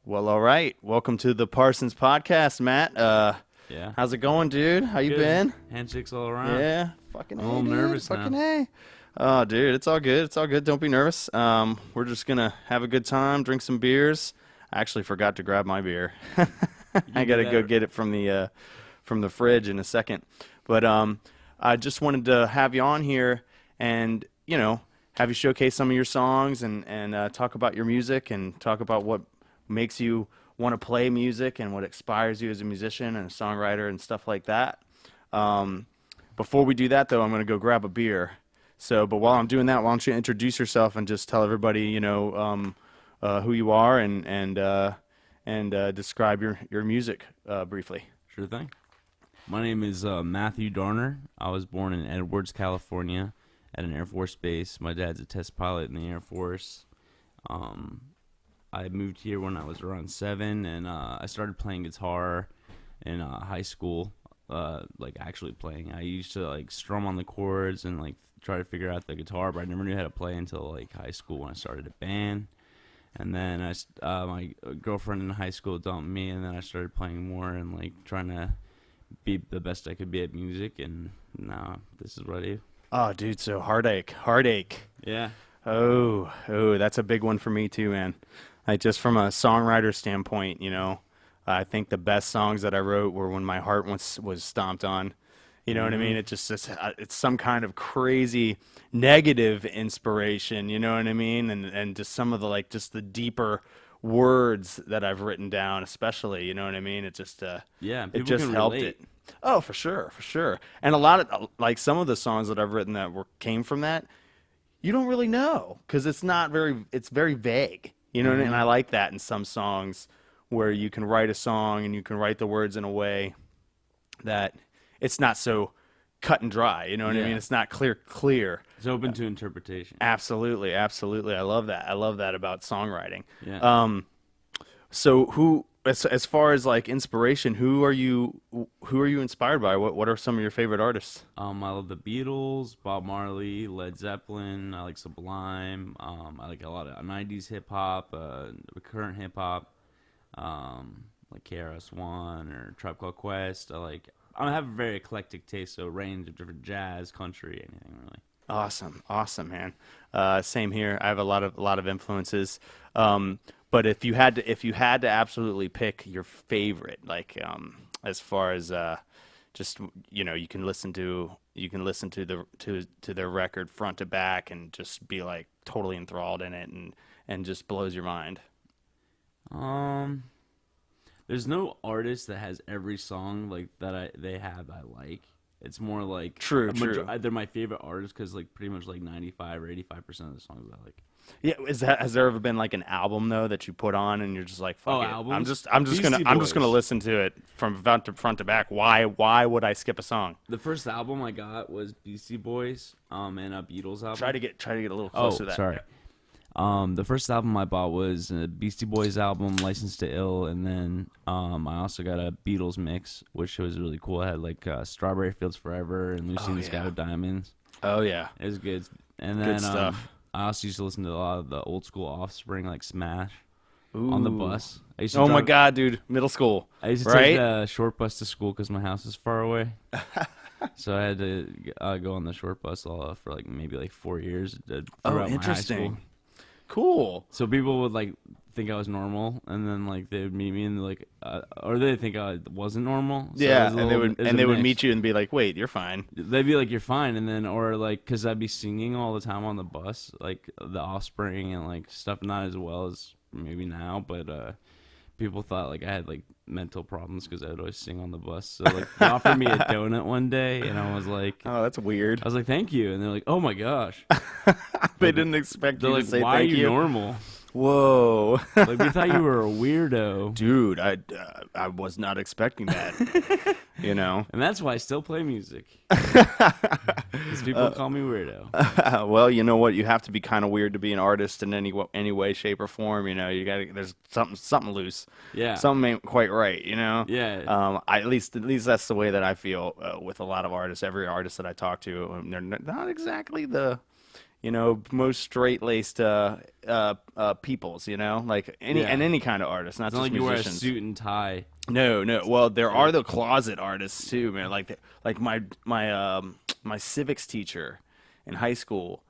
Well, all right. Welcome to the Parsons podcast, Matt. Yeah. How's it going, dude? How you Good. been? Handshakes all around. Yeah, fucking I'm A, a little dude. nervous Fucking now. A. Oh, dude, it's all good. It's all good. Don't be nervous. We're just gonna have a good time, drink some beers. I actually forgot to grab my beer. You I can do gotta go that. get it from the fridge in a second. But I just wanted to have you on here and have you showcase some of your songs and talk about your music and talk about what makes you want to play music and what inspires you as a musician and a songwriter and stuff like that. Um, Before we do that, though, I'm going to go grab a beer. But while I'm doing that, why don't you introduce yourself and just tell everybody, who you are and describe your music briefly. Sure thing. My name is Matthew Darner. I was born in Edwards, California, at an Air Force base. My dad's a test pilot in the Air Force. I moved here when I was around 7, and I started playing guitar in high school, actually playing. I used to strum on the chords and try to figure out the guitar, but I never knew how to play until high school when I started a band. And then my girlfriend in high school dumped me, and then I started playing more and trying to be the best I could be at music. And now this is what I do. Oh, dude, so heartache. Yeah. Oh, that's a big one for me too, man. Just from a songwriter standpoint, I think the best songs that I wrote were when my heart was stomped on. You know what I mean? It's some kind of crazy negative inspiration. You know what I mean? And just some of the just the deeper words that I've written down, especially. You know what I mean? It just Yeah, it people just can helped relate. it. Oh, for sure, for sure. And a lot of some of the songs that I've written that came from that, you don't really know because it's very vague. You know what I mean? And I like that in some songs where you can write a song and you can write the words in a way that it's not so cut and dry. You know what I Yeah. mean? It's not clear. It's open to interpretation. Absolutely, absolutely. I love that. I love that about songwriting. Yeah. So as far as inspiration, who are you inspired by? What are some of your favorite artists? I love the Beatles, Bob Marley, Led Zeppelin. I like Sublime. I like a lot of 90s hip hop, current hip hop, like KRS-One or Tribe Called Quest. I have a very eclectic taste, so a range of different jazz, country, anything really. Awesome, man. Same here. I have a lot of influences. But if you had to absolutely pick your favorite, as far as just you can listen to their record front to back and just be totally enthralled in it and just blows your mind. There's no artist that has every song they have I like. It's more like True. they're my favorite artists because pretty much 95 or 85% of the songs I like. Yeah, has there ever been an album though that you put on and you're just like, fuck it. Albums? I'm just gonna Boys. listen to it from front to back. Why would I skip a song? The first album I got was Beastie Boys, and a Beatles album. Try to get a little closer to that. Sorry. The first album I bought was a Beastie Boys album, License to Ill, and then I also got a Beatles mix, which was really cool. I had Strawberry Fields Forever and Lucy in the Sky with Diamonds. Oh yeah, It was good. And then good stuff. I also used to listen to a lot of the old school Offspring, like Smash, Ooh. on the bus. I used to Oh my drive- god, dude, middle school. I used to right? take the short bus to school because my house is far away. So I had to go on the short bus for maybe 4 years throughout my high school. Interesting. Cool. So people would think I was normal, and then they would meet me and or they think I wasn't normal. So Yeah, it was a and little- it was a they would mix. meet you and be like, "Wait, you're fine." They'd be like, "You're fine," and then because I'd be singing all the time on the bus, the Offspring and stuff, not as well as maybe now, but people thought I had mental problems because I would always sing on the bus. So they offered me a donut one day, and I was like, Oh, that's weird. "Thank you," and they're like, "Oh my gosh." They didn't expect They're you like, to say "Why are thank you you. normal?" Whoa. We thought you were a weirdo. Dude, I was not expecting that. And that's why I still play music. Because people call me weirdo. Well, you know what? You have to be kind of weird to be an artist in any way, shape, or form. There's something loose. Yeah. Something ain't quite right. Yeah. At least that's the way that I feel with a lot of artists. Every artist that I talk to, they're not exactly the most straight-laced peoples, like Yeah. any kind of artist, not It's not just like you wear a musicians. suit and tie. No, no. Well, there are Like, the closet artists too, man. Like my civics teacher in high school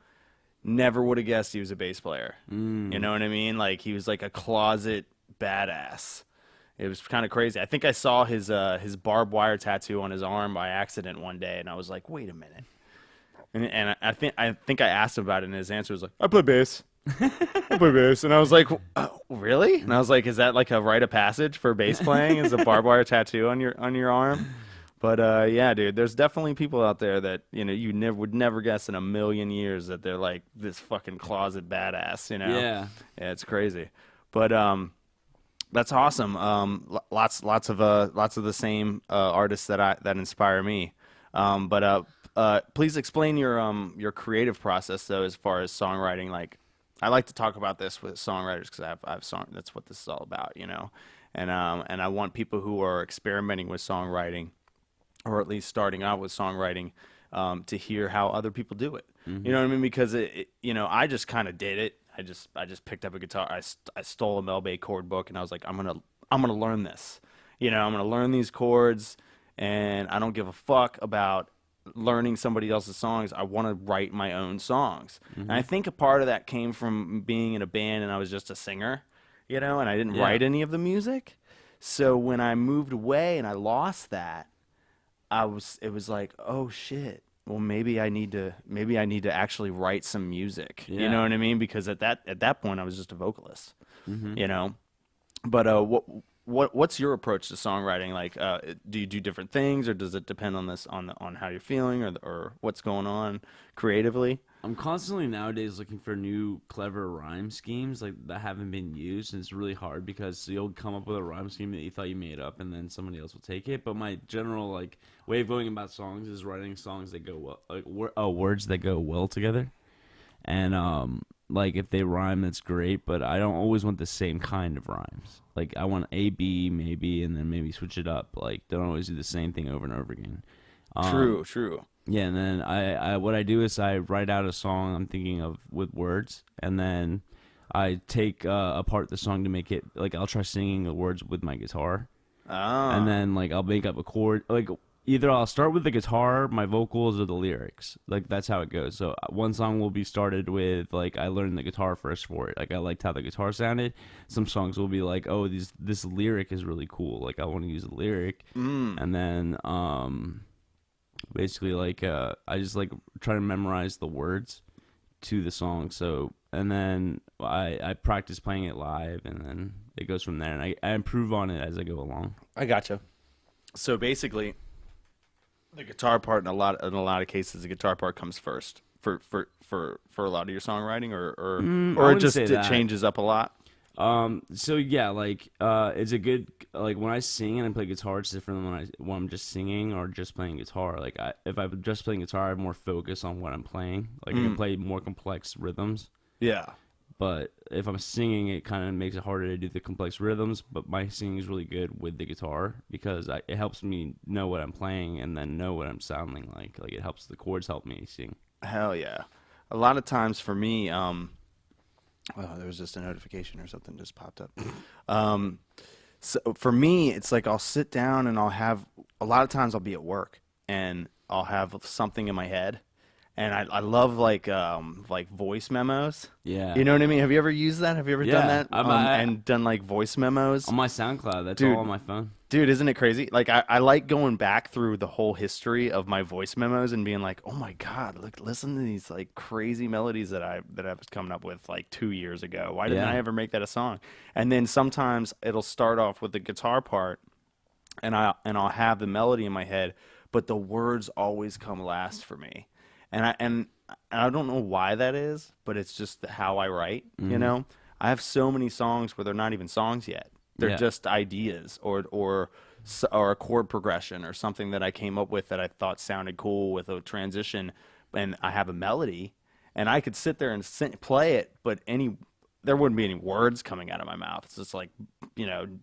never would have guessed he was a bass player. You know what I mean? Like he was like a closet badass. It was kind of crazy. I think I saw his barbed wire tattoo on his arm by accident one day, and I was like, wait a minute. And I think I asked him about it, and his answer was like, I play bass. I play bass. And I was like, oh, really? And I was like, is that like a rite of passage for bass playing? Is a barbed wire tattoo on your arm? But yeah, dude, there's definitely people out there that you never would never guess in a million years that they're like this fucking closet badass. yeah. Yeah, it's crazy. But that's awesome. Lots of the same artists that inspire me. But please explain your creative process though, as far as songwriting. Like, I like to talk about this with songwriters because I have song. That's what this is all about. And I want people who are experimenting with songwriting, or at least starting out with songwriting, to hear how other people do it. You know what I mean? Because I just kind of did it. I just picked up a guitar. I stole a Mel Bay chord book, and I was like, I'm gonna learn this. I'm gonna learn these chords, and I don't give a fuck about learning somebody else's songs. I want to write my own songs. And I think a part of that came from being in a band, and I was just a singer, and I didn't Yeah. write any of the music. So when I moved away and I lost that, it was like, oh shit. Well, maybe I need to actually write some music. You know Yeah. what I mean? Because at that point I was just a vocalist. Hmm. You know. But what's your approach to songwriting? Like, do you do different things, or does it depend on on how you're feeling, or what's going on creatively? I'm constantly nowadays looking for new clever rhyme schemes like that haven't been used, and it's really hard because you'll come up with a rhyme scheme that you thought you made up, and then somebody else will take it. But my general like way of going about songs is writing songs that go well, like words that go well together, and like if they rhyme, that's great. But I don't always want the same kind of rhymes. Like I want A B maybe, and then maybe switch it up. Like don't always do the same thing over and over again. Um, True, true. yeah, and then I what I do is I write out a song I'm thinking of with words, and then I take apart the song to make it like I'll try singing the words with my guitar, and Ah, then like I'll make up a chord. Like either I'll start with the guitar, my vocals, or the lyrics. Like that's how it goes. So one song will be started with like I learned the guitar first for it. Like I liked how the guitar sounded. Some songs will be like, oh, this lyric is really cool. Like I want to use a lyric, and then basically like I just like try to memorize the words to the song. So and then I practice playing it live, and then it goes from there, and I improve on it as I go along. I gotcha. So basically, the guitar part in a lot of cases, the guitar part comes first for a lot of your songwriting, I or it wouldn't just say it that. changes up a lot. So yeah, like it's a good like when I sing and I play guitar, it's different than when I'm just singing or just playing guitar. Like if I'm just playing guitar, I have more focus on what I'm playing. Like I can play more complex rhythms. Yeah. But if I'm singing, it kind of makes it harder to do the complex rhythms. But my singing is really good with the guitar because it helps me know what I'm playing and then know what I'm sounding like. Like it helps the chords help me sing. Hell yeah. A lot of times for me, oh, there was just a notification or something just popped up. Um, so for me, it's like I'll sit down and I'll have a lot of times I'll be at work and I'll have something in my head, and I love like voice memos. Yeah, You know what I mean? Have you ever used that? Have you ever done yeah. that I and done like voice memos? on my SoundCloud. That's all on Dude, my phone. dude, isn't it crazy? Like I like going back through the whole history of my voice memos and being like, "Oh my God, look, listen to these like crazy melodies that I was coming up with like 2 years ago. Why didn't I Yeah. ever make that a song?" And then sometimes it'll start off with the guitar part, and I'll have the melody in my head, but the words always come last for me. And I don't know why that is, but it's just how I write, you Hmm. know? I have so many songs where they're not even songs yet. They're Yeah. just ideas, or a chord progression or something that I came up with that I thought sounded cool with a transition, and I have a melody, and I could sit there and play it, but there wouldn't be any words coming out of my mouth. It's just like,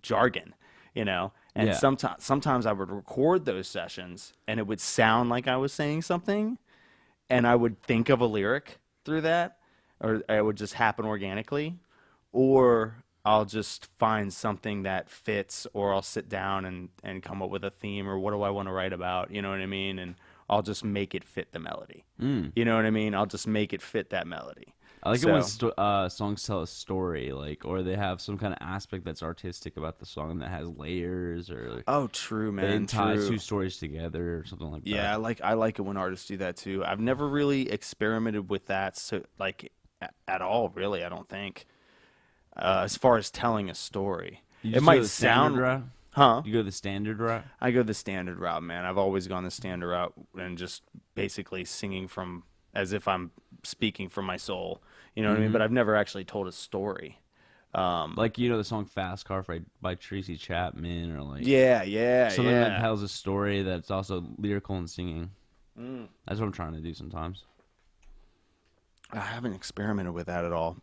jargon, And Yeah. sometimes I would record those sessions, and it would sound like I was saying something, and I would think of a lyric, through that, or it would just happen organically, or I'll just find something that fits, or I'll sit down and come up with a theme, or what do I want to write about, you know what I mean? And I'll just make it fit the melody. You know what I mean? I'll just make it fit that melody. I like it when So, songs tell a story, like, or they have some kind of aspect that's artistic about the song that has layers, or oh, true, they man, tie true. two stories together or something like Yeah, that. I like it when artists do that too. I've never really experimented with that, so like at all, really. I don't think. As far as telling a story, You it just go might the standard sound, route. huh? You go the standard route. I go the standard route, man. I've always gone the standard route and just basically singing from as if I'm speaking from my soul. You know what I mean? But I've never actually told a story. Like, you know, the song "Fast Car" by Tracy Chapman, or like Yeah, yeah, something that yeah. tells a story that's also lyrical and singing. That's what I'm trying to do sometimes. I haven't experimented with that at all.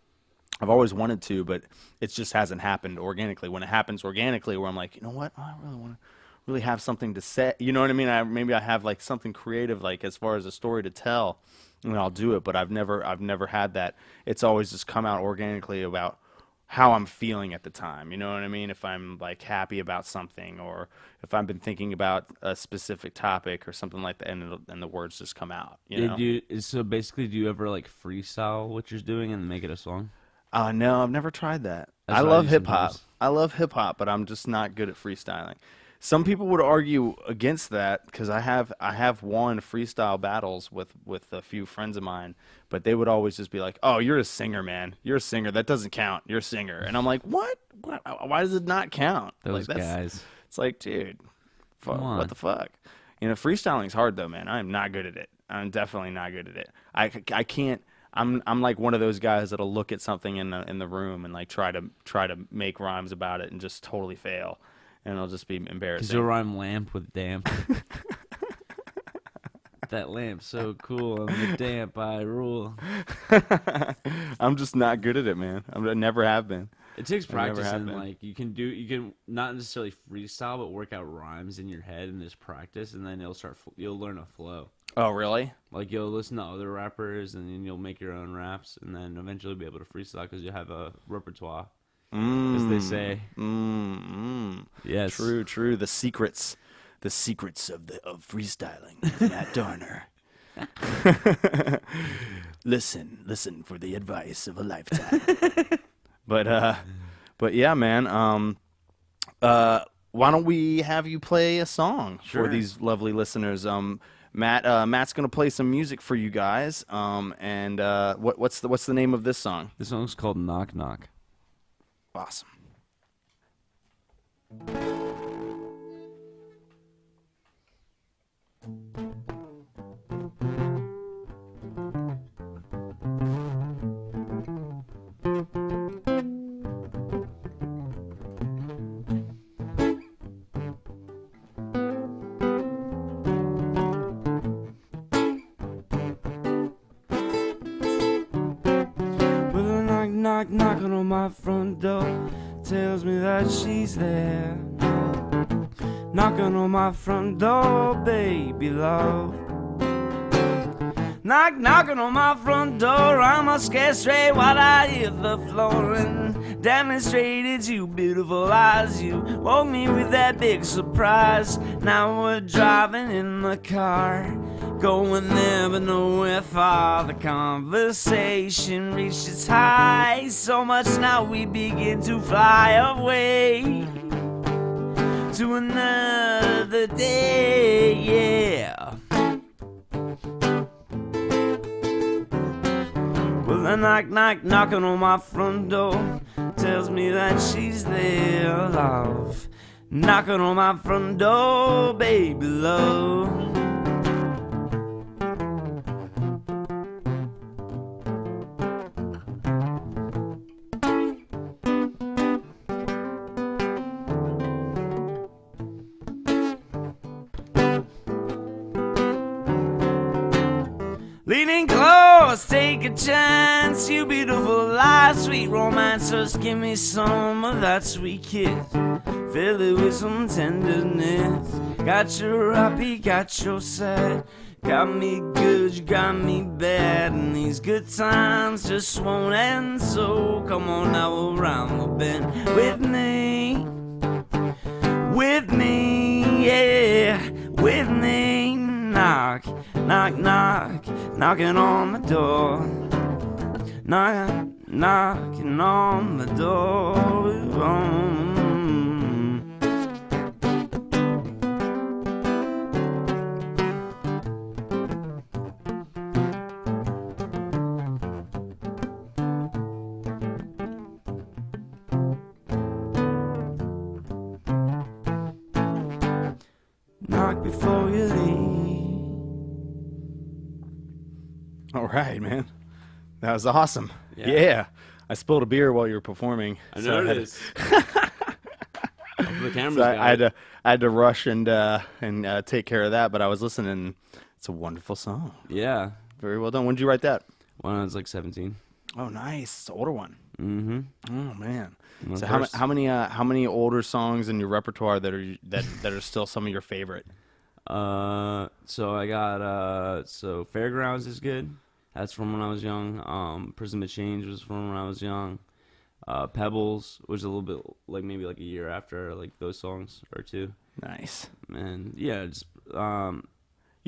I've always wanted to, but it just hasn't happened organically. When it happens organically, where I'm like, you know what, I really want to really have something to say. You know what I mean? Maybe I have like something creative, like as far as a story to tell, and I'll do it. But I've never had that. It's always just come out organically about how I'm feeling at the time. You know what I mean? If I'm like happy about something, or if I've been thinking about a specific topic or something like that, and the words just come out. You know? So basically, do you ever like freestyle what you're doing and make it a song? No, I've never tried that. That's I what I love do hip hop. sometimes. I love hip hop, but I'm just not good at freestyling. Some people would argue against that because I have won freestyle battles with a few friends of mine, but they would always just be like, "Oh, you're a singer, man. You're a singer. That doesn't count. You're a singer." And I'm like, "What? What? Why does it not count?" Those Like guys. it's like, dude, Come what on. the fuck? You know, freestyling's hard though, man. I'm not good at it. I'm definitely not good at it. I can't. I'm like one of those guys that'll look at something in the room and like try to make rhymes about it and just totally fail, and it'll just be Because embarrassing. you'll rhyme lamp with damp. That lamp's so cool. I'm the damp, I rule. I'm just not good at it, man. I never have been. It takes I never practice, have and been. like you can not necessarily freestyle, but work out rhymes in your head and just practice, and then you'll learn a flow. Oh, really? Like you'll listen to other rappers, and then you'll make your own raps, and then eventually be able to freestyle because you have a repertoire, as they say. Yes. True. The secrets of freestyling with Matt Darner. Listen for the advice of a lifetime. But yeah, man. Why don't we have you play a song Sure. for these lovely listeners? Matt's gonna play some music for you guys. And what's the name of this song? This song's called Knock Knock. Awesome. With a knock knocking on my front door, tells me that she's there. Knocking on my front door, baby love. Knocking on my front door, I'm a scared straight while I hit the floor and demonstrated you beautiful eyes. You woke me with that big surprise. Now we're driving in the car, going never nowhere far. The conversation reached its high, so much now we begin to fly away to another day, yeah. Well, a knocking on my front door tells me that she's there, love. Knocking on my front door, baby love. Leaning close, take a chance, you beautiful life, sweet romance. Just give me some of that sweet kiss, fill it with some tenderness. Got your happy, got your sad, Got me good, you got me bad, and these good times just won't end. So come on now around the bend with me, yeah, with me. Knock, knock, knock, knocking on the door. Knocking on the door. Knock before you leave. All right, man. That was awesome. Yeah. I spilled a beer while you were performing. I noticed. The camera's So I had to rush and take care of that, but I was listening. It's a wonderful song. Yeah. Very well done. When did you write that? When I was like 17. Oh, nice. It's an older one. Mm-hmm. Oh man. My So first- how many older songs in your repertoire that are still some of your favorite? So I got so Fairgrounds is good. That's from when I was young. Prism of Change was from when I was young. Pebbles was a little bit like maybe like a year after like those songs or two. Nice. And yeah, just You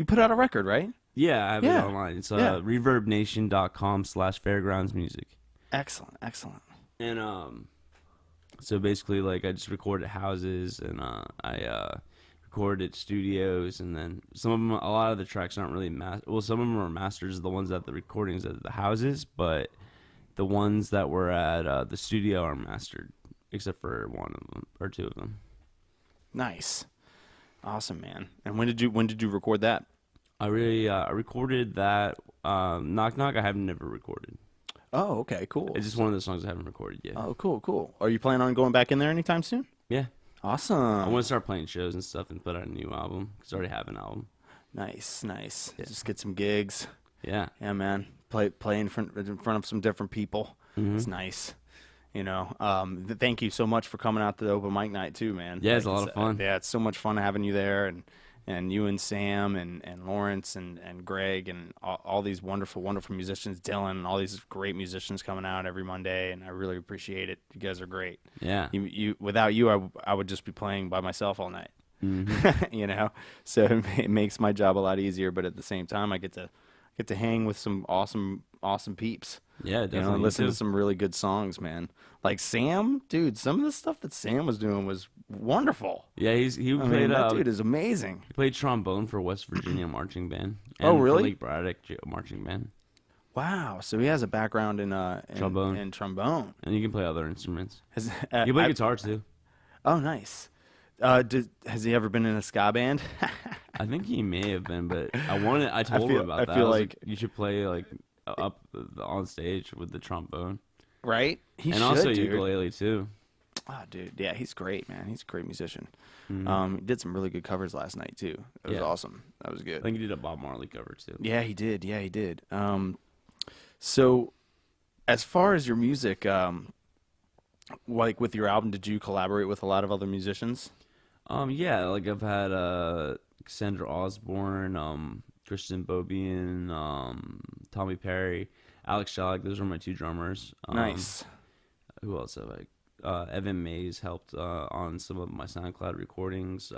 put out a record, right? yeah, I have Yeah. it online. It's Yeah. reverbnation.com/fairgroundsmusic. Excellent. Excellent. And so basically like I just recorded at houses and I recorded at studios, and then some of them, a lot of the tracks aren't really some of them are masters, the ones at the recordings at the houses, but the ones that were at the studio are mastered, except for one of them or two of them. Nice. Awesome, man. And when did you record that? I recorded that Knock Knock. I have never recorded. Oh, okay, cool. It's just one of the songs I haven't recorded yet. Oh, cool. Are you planning on going back in there anytime soon? Yeah, I Awesome. want to start playing shows and stuff and put out a new album because I already have an album. Nice. Just get some gigs. Yeah. Yeah, man. Play in front of some different people. Mhm. It's nice. You know. Thank you so much for coming out to the open mic night too, man. Yeah, it's a lot of fun. Yeah, it's so much fun having you there, and you and Sam and Lawrence and Greg and all these wonderful musicians, Dylan, and all these great musicians coming out every Monday, and I really appreciate it. You guys are great. Yeah. You without you, I would just be playing by myself all night. Mhm. You know, so it makes my job a lot easier, but at the same time, I get to hang with some awesome peeps. Yeah, You definitely. know, and listen too. to some really good songs, man. Like Sam, dude, some of the stuff that Sam was doing was wonderful. Yeah, he I played mean, that dude is amazing. he played trombone for West Virginia marching band. And Oh, for really? Lake Braddock marching band. Wow, so he has a background in Trombone. In trombone. And you can play other instruments. Has, You play I- guitar too. Oh, nice. Has he ever been in a ska band? I think he may have been, but I told him about that. I feel was like- you should play like up on stage with the trombone. Right? He And should, also dude. ukulele too. Oh, dude, yeah, he's great, man. He's a great musician. Mhm. He did some really good covers last night too. It was Yeah. awesome. That was I good. think he did a Bob Marley cover too. Yeah, he did. Yeah, he did. So, as far as your music, like with your album, did you collaborate with a lot of other musicians? Yeah, like I've had Cassandra Osborne, Christian Bobian, Tommy Perry, Alex Shalak. Those are my two drummers. Nice. Who else have I? Evan Mays helped on some of my SoundCloud recordings.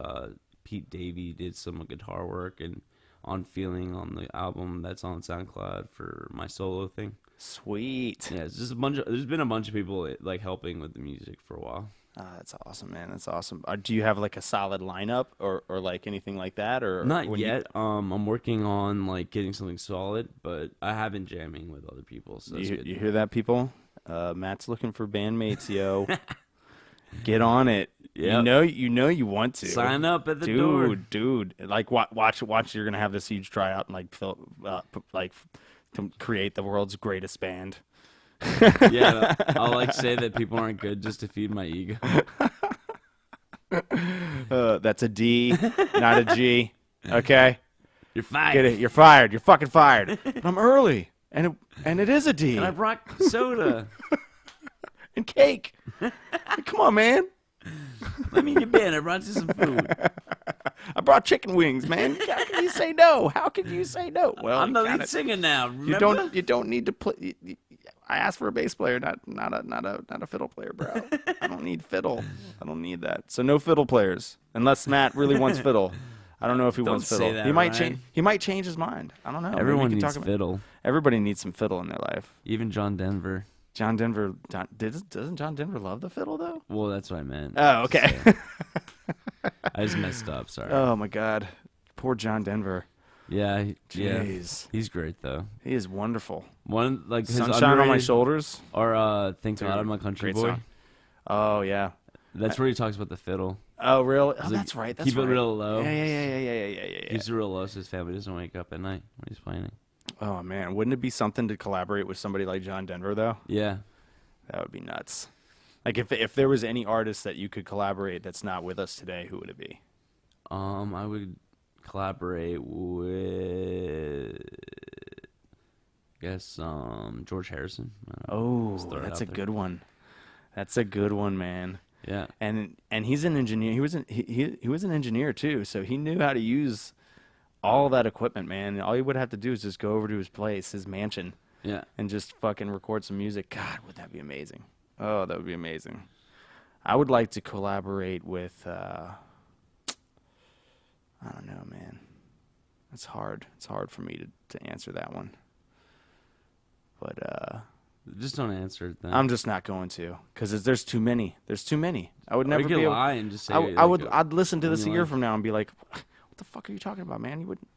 Pete Davey did some guitar work and on Feeling on the album that's on SoundCloud for my solo thing. Sweet. Yeah, it's just there's been a bunch of people like helping with the music for a while. That's awesome, man. That's awesome. Do you have like a solid lineup or like anything like that, or Not when yet. I'm working on like getting something solid, but I have been jamming with other people, so that's You, good. you hear that, people? Matt's looking for bandmates, yo. Get on it. Yep. You know you want to. Sign up at the door. Dude. Like watch. You're gonna have this huge tryout and like to create the world's greatest band. Yeah, I'll like say that people aren't good just to feed my ego. That's a D, not a G. Okay, You're fired. get it. You're fired. You're fucking fired. But I'm early, and it is a D. And I brought soda. And cake. Come on, man. Let me in your band. I brought you some food. I brought chicken wings, man. How can you say no? How can you say no? Well, I'm you the kinda, lead singer now. Remember? you don't need to play. I asked for a bass player, not a fiddle player, bro. I don't need fiddle. I don't need that. So no fiddle players, unless Matt really wants fiddle. I don't know if he Don't wants say fiddle. that, He might Ryan. change. He might change his mind. I don't know. Maybe we Everyone can needs talk about- fiddle. Everybody needs some fiddle in their life. Even John Denver. John Denver doesn't John Denver love the fiddle though? Well, that's what I meant. Oh, okay. I just messed up. Sorry. Oh my God, poor John Denver. Yeah. Jeez, He's great though. he is wonderful. One like his Sunshine on my underrated- shoulders. Or Thank Dude, God I'm a Country great Boy. song. Oh yeah. That's where he talks about the fiddle. Oh really? Oh, like, that's right. That's keep it right. real low. Yeah. Keeps it real low so his family doesn't wake up at night when he's playing it. Oh man, wouldn't it be something to collaborate with somebody like John Denver though? Yeah. That would be nuts. Like if there was any artist that you could collaborate that's not with us today, who would it be? I would collaborate with I guess George Harrison. I don't know. Oh, Just throw it that's out a there. good one. That's a good one, man. Yeah. And he's an engineer. He was an engineer too, so he knew how to use all that equipment, man. All he would have to do is just go over to his place, his mansion, Yeah. and just fucking record some music. God, would that be amazing? Oh, that would be amazing. I would like to collaborate with I don't know, man. It's hard. It's hard for me to answer that one. But Just don't answer it then. I'm just not going to, because there's too many. There's too many. I would Or never you be can able. lie and just say I'd listen to this a you year like. from now and be like, "What the fuck are you talking about, man? You wouldn't."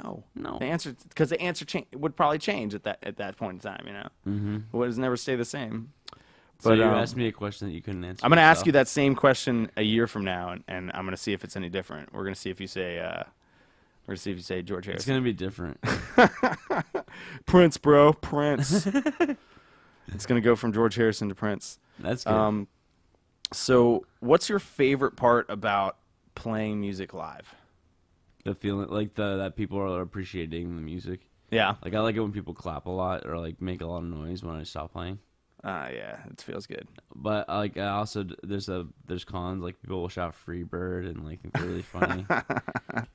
No. No. The answer, because the answer would probably change at that point in time. You know, Mm-hmm. it would never stay the same. So But you um, asked me a question that you couldn't answer. I'm gonna ask yourself. you that same question a year from now, and I'm gonna see if it's any different. We're gonna see if you say George It's Harrison. gonna be different. Prince, bro, Prince. It's gonna go from George Harrison to Prince. That's good. So what's your favorite part about playing music live? The feeling, like that people are appreciating the music. Yeah. Like I like it when people clap a lot or like make a lot of noise when I stop playing. Yeah, it feels good. But like I also there's cons, like people will shout "free bird" and like think they're really funny,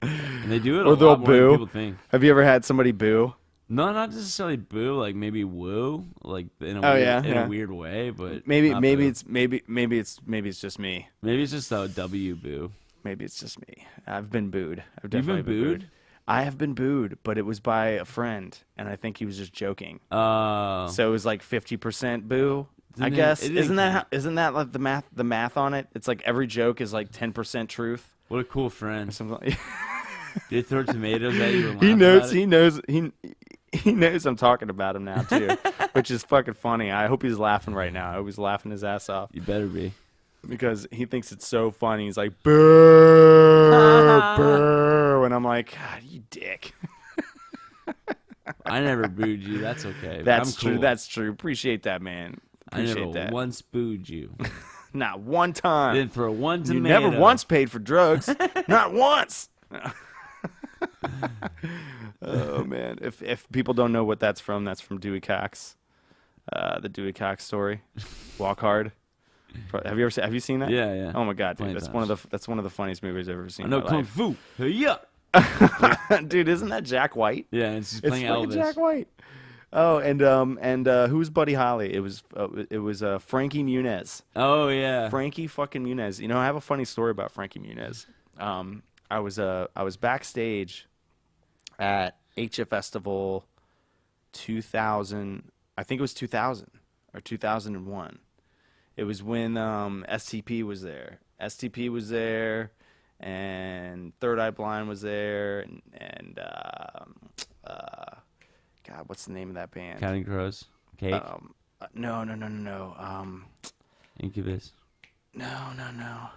and they do it Or a they'll lot more than boo. people think. Have you ever had somebody boo? No, not necessarily boo, like maybe woo, like in a Oh, weird, yeah, in yeah. a weird way, but Maybe not maybe boo. it's maybe it's just me. maybe it's just a W boo. Maybe it's just me. I've been booed. I've You've been definitely booed? I have been booed, but it was by a friend, and I think he was just joking. So So it was like 50% boo. I Didn't it- guess it didn't isn't that like the math on it? It's like every joke is like 10% truth. what a cool Or friend. something like They throw tomatoes at you. And he laugh knows about it. he knows I'm talking about him now too, which is fucking funny. I hope he's laughing right now. I hope he's laughing his ass off You better be. because he thinks it's so funny. He's like boo, boo, and I'm like, God, you dick. I never booed you. That's okay. That's I'm true. cool. That's true. Appreciate that, man. I Appreciate never that. once booed you. Not one time. Didn't throw one You tomato. never once paid for drugs. Not once. Oh man! If people don't know what that's from Dewey Cox, the Dewey Cox story. Walk Hard. Have you seen that? Yeah, yeah. Oh my god, dude! Plenty That's times. one of the funniest movies I've ever seen. I know in my kung life. fu. Hey, yeah. Dude, isn't that Jack White? Yeah, and she's It's playing fucking Elvis. Jack White. Oh, and who's Buddy Holly? It was Frankie Muniz. Oh yeah. Frankie fucking Muniz. You know, I have a funny story about Frankie Muniz. I was backstage at HF Festival 2000. I think it was 2000 or 2001. It was when STP was there. STP was there, and Third Eye Blind was there, and God, what's the name of that band? Counting Crows. Cake. No. Incubus. No.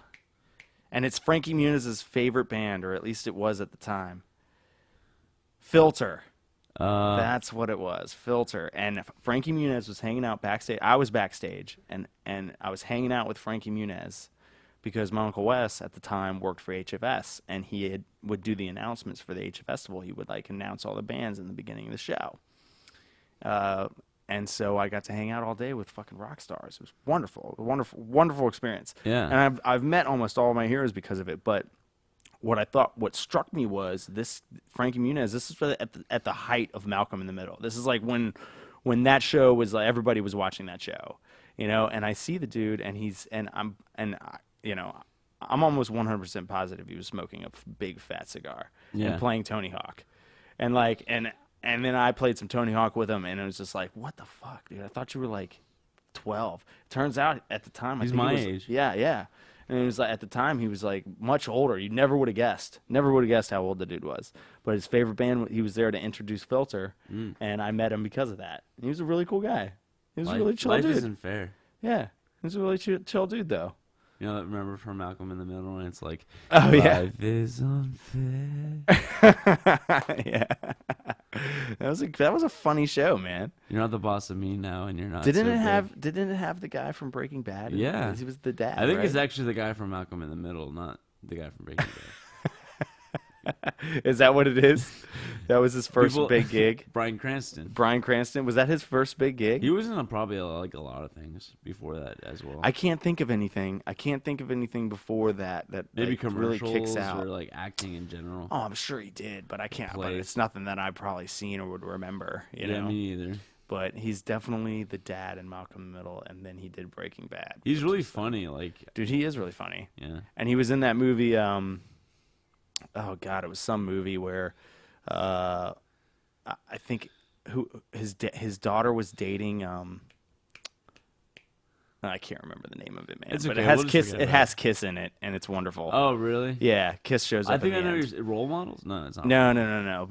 And it's Frankie Muniz's favorite band, or at least it was at the time. Filter. That's what it was. Filter. And Frankie Muniz was hanging out backstage. I was backstage, and I was hanging out with Frankie Muniz because my Uncle Wes at the time worked for HFS, and he would do the announcements for the HF Festival. He would like announce all the bands in the beginning of the show. and so I got to hang out all day with fucking rock stars. It was wonderful, wonderful experience. Yeah. And I've met almost all of my heroes because of it. But what struck me was this Frankie Muniz. This is at the height of Malcolm in the Middle. This is like when that show was like everybody was watching that show, you know. And I see the dude, and I'm almost 100% positive he was smoking a big fat cigar and playing Tony Hawk, and then I played some Tony Hawk with him, and it was just like, what the fuck, dude? I thought you were like 12. Turns out at the time, He's I think my he was, age. Yeah, yeah. And it was like at the time he was like much older. You never would have guessed. Never would have guessed how old the dude was. But his favorite band, he was there to introduce Filter, and I met him because of that. And he was a really cool guy. He was a really chill life dude. isn't fair. Yeah, he was a really chill dude though. You know, remember from Malcolm in the Middle, and it's like, Oh yeah. life is unfair. Yeah. That was a funny show, man. You're not the boss of me now, and you're not. Didn't so it good. have the guy from Breaking Bad? Yeah. He was the dad. I think right? it's actually the guy from Malcolm in the Middle, not the guy from Breaking Bad. Is that what it is? That was his first big gig. Bryan Cranston. Bryan Cranston, was that his first big gig? He was in probably like a lot of things before that as well. I can't think of anything. Before that Maybe like, commercials really kicks out. or like acting in general. Oh, I'm sure he did, but I can't. But Plays. it's nothing that I've probably seen or would remember. You Yeah, know. me either. But he's definitely the dad in Malcolm in the Middle, and then he did Breaking Bad. He's really funny. Like, Dude, he is really funny. yeah. And he was in that movie. Oh God, it was some movie where, I think his daughter was dating. I can't remember the name of it, man. It's but okay, it has we'll just Kiss. forget It about has Kiss in it, and it's wonderful. Oh, really? Yeah, Kiss shows up. I think in I the know end. your role models. No, it's not. No.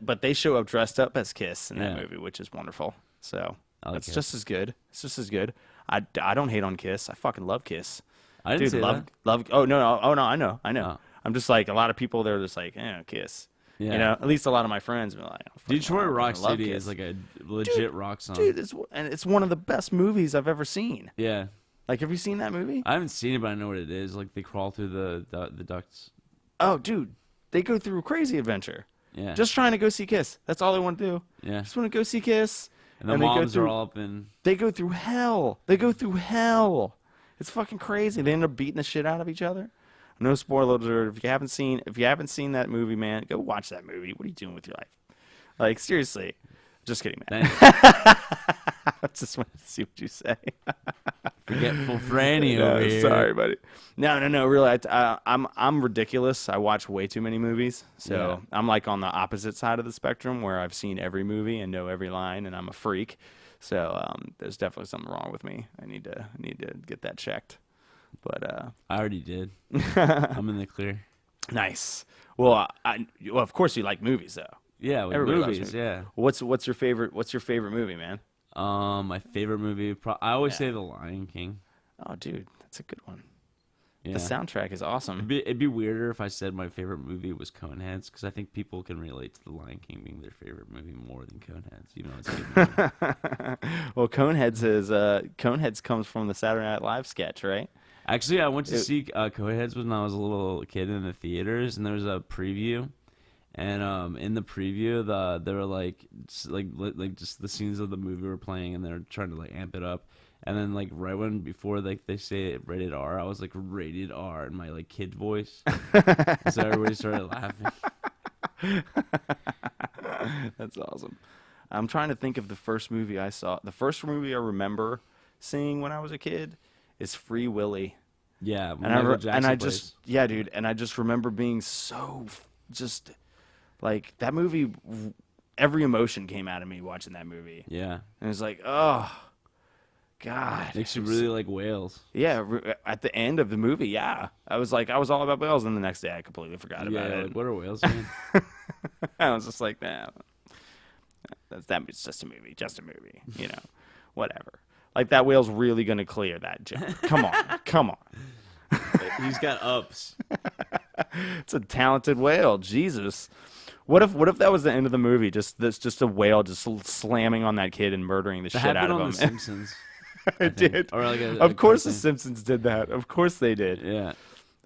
But they show up dressed up as Kiss in that Yeah. movie, which is wonderful. So I like that's Kiss. just as good. It's just as good. I don't hate on Kiss. I fucking love Kiss. I didn't Dude, say love that. love. Oh no. I know. Oh. I'm just like a lot of people. They're just like, Kiss. Yeah. You know, at least a lot of my friends are like, Detroit Rock love City Kiss. is like a legit rock song. Dude, it's one of the best movies I've ever seen. Yeah. Like, have you seen that movie? I haven't seen it, but I know what it is. Like, they crawl through the ducts. Oh, dude, they go through a crazy adventure. Yeah. Just trying to go see Kiss. That's all they want to do. Yeah. Just want to go see Kiss. And the they go moms through, are all up in... They go through hell. It's fucking crazy. They end up beating the shit out of each other. No spoiler alert. If you haven't seen that movie, man, go watch that movie. What are you doing with your life? Like, seriously. Just kidding, man. I just wanted to see what you say. Forgetful Franny No, over here. sorry, buddy. No. Really, I'm ridiculous. I watch way too many movies, so Yeah. I'm like on the opposite side of the spectrum where I've seen every movie and know every line, and I'm a freak. So there's definitely something wrong with me. I need to get that checked. But I already did. I'm in the clear. nice. Well, well, of course you like movies though. Yeah, with Everybody loves movies, movies. yeah. What's your favorite movie, man? My favorite movie, I always say The Lion King. Oh, dude, that's a good one. Yeah. The soundtrack is awesome. It'd be weirder if I said my favorite movie was Coneheads, because I think people can relate to The Lion King being their favorite movie more than Coneheads, even though it's a good movie. Well, Coneheads comes from the Saturday Night Live sketch, right? Actually, I went to see Coneheads when I was a little kid in the theaters, and there was a preview. And in the preview, they were like just the scenes of the movie were playing, and they're trying to like amp it up. And then like right when before they say it, rated R, I was like rated R in my like kid voice, so everybody started laughing. That's awesome. I'm trying to think of the first movie I saw. The first movie I remember seeing when I was a kid is Free Willy. Yeah, And Michael Jackson plays. dude, and I just remember being so just like that movie. Every emotion came out of me watching that movie, Yeah, and it was like, oh, God, makes you it was- really like whales. Yeah, at the end of the movie, yeah, I was all about whales, and the next day I completely forgot Yeah, about it. like what are whales doing? I was just like, nah, it's just a movie, you know, whatever. Like that whale's really gonna clear that joke. Come on. He's got ups. It's a talented whale. Jesus. What if that was the end of the movie? Just a whale just slamming on that kid and murdering the That shit out happened of on him. The Simpsons. It did. Or like Of course, the cartoon. Simpsons did that. Of course they did. Yeah.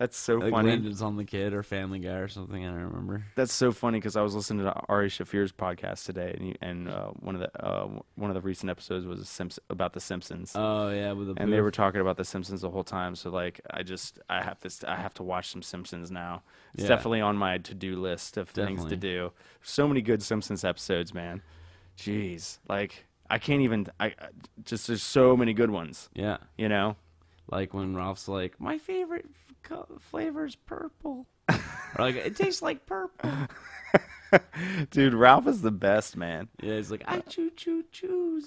That's so Like funny. Landon's on the Kid or Family Guy or something. I don't remember. That's so funny because I was listening to Ari Shafir's podcast today, and one of the recent episodes was about the Simpsons, Oh yeah, with the and they were booth. talking about the Simpsons the whole time. So like, I have to watch some Simpsons now. It's Yeah, definitely on my to-do list of things to definitely. do. So many good Simpsons episodes, man. Jeez, like I can't even. Just there's so many good ones. Yeah, You know. like when Ralph's like, my favorite flavor is purple. Or like, it tastes like purple. Dude, Ralph is the best, man. Yeah, he's like, I choose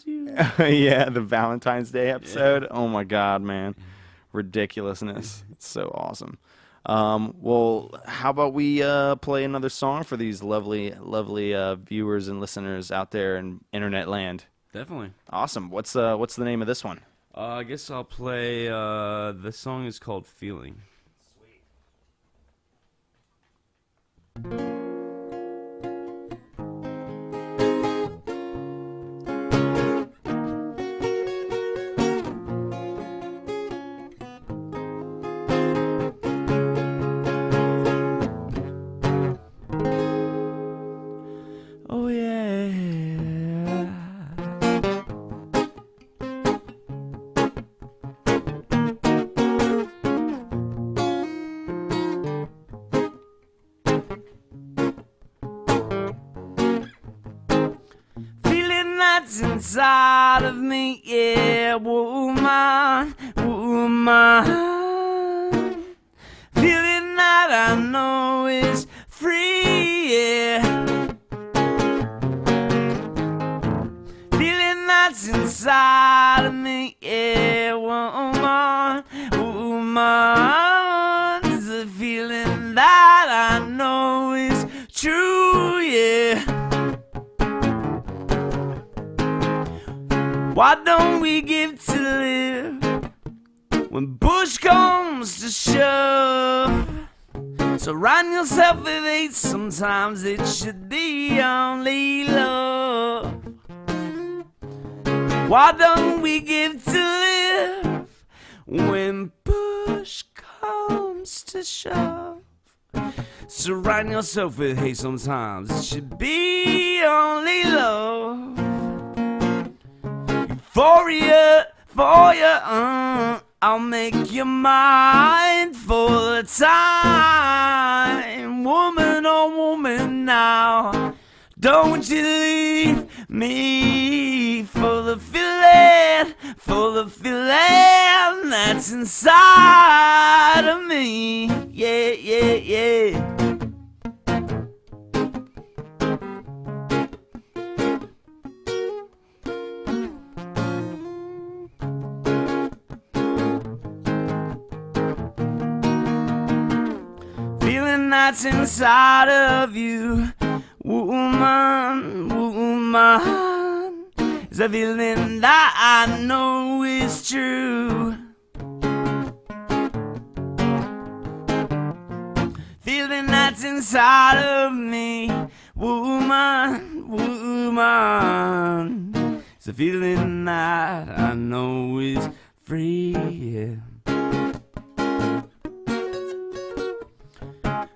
you. Yeah, the Valentine's Day episode. Oh my God, man. Ridiculousness. It's so awesome. Well, how about we play another song for these lovely viewers and listeners out there in internet land? Definitely. Awesome. What's the name of this one? I guess I'll play. The song is called "Feeling." Oh yeah. Feeling that's inside of me, yeah, woman, woman. Feeling that I know is free, yeah. Feeling that's inside of me, yeah, woman, woman. Is a feeling that I know is true, yeah. Why don't we give to live when push comes to shove? Surround yourself with hate, sometimes it should be only love. Why don't we give to live when push comes to shove? Surround yourself with hate, sometimes it should be only love. For you, I'll make you mine for the time. Woman, oh woman, now don't you leave me for the feeling that's inside of me. Yeah, yeah, yeah. Feeling that's inside of you, woman, woman, is a feeling that I know is true. Feeling that's inside of me, woman, woman, is a feeling that I know is free. Yeah.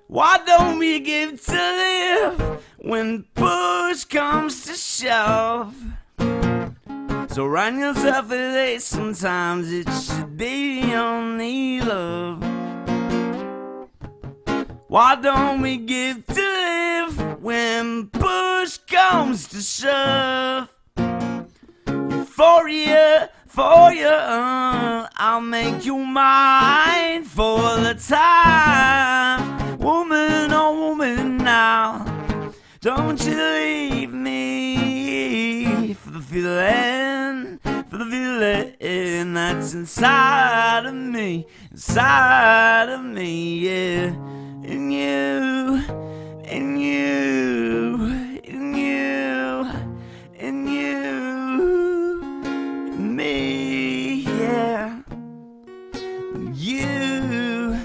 Why don't we give to live when push comes to shove? Surround yourself with hate, sometimes it should be only love. Why don't we give to live when push comes to shove? For you, I'll make you mine for the time. Woman, oh woman, now don't you leave me for the feeling that's inside of me, yeah. And you, and you, and you, and you, and me, yeah. You.